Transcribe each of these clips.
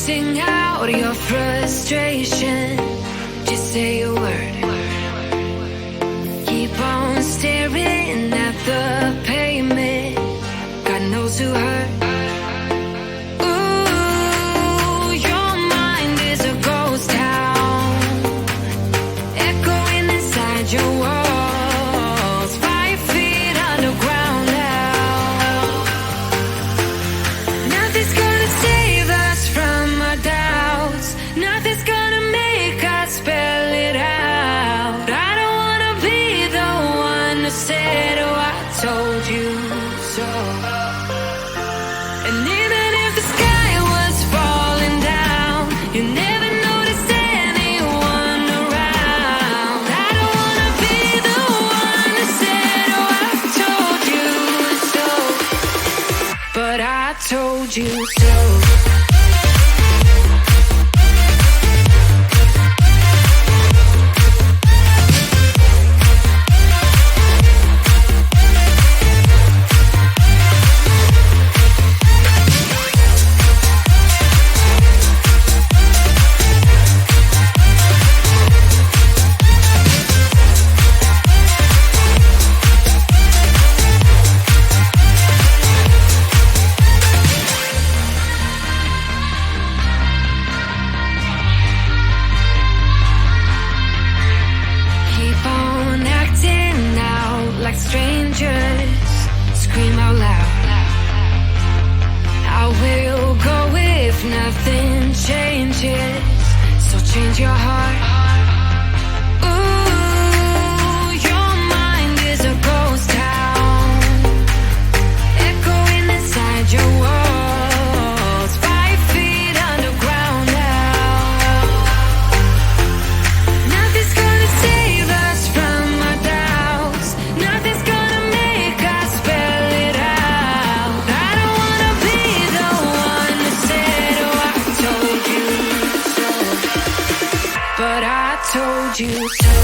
Sing out your frustration. Just say a word. Keep on staring at the pavement. God knows who hurt. Ooh, your mind is a ghost town, echoing inside your walls. 5 feet underground now. Nothing's gonna save us from our doubts. Nothing's gonna make us spell it out. I don't wanna be the one who said, oh, I told you so. And even if the sky was falling down, you never noticed anyone around. I don't wanna be the one who said, oh, I told you so. But I told you so. Keep on acting out like strangers. Scream out loud. I will go if nothing changes. So change your heart. Ooh, your mind is a ghost town, echoing inside your walls. 5 feet underground now. Nothing's gonna save us from our doubts. Nothing's gonna make us spell it out. I don't wanna be the one who said, oh, I told you so. But I told you so.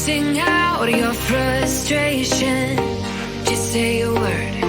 Sing out your frustration. Just say a word.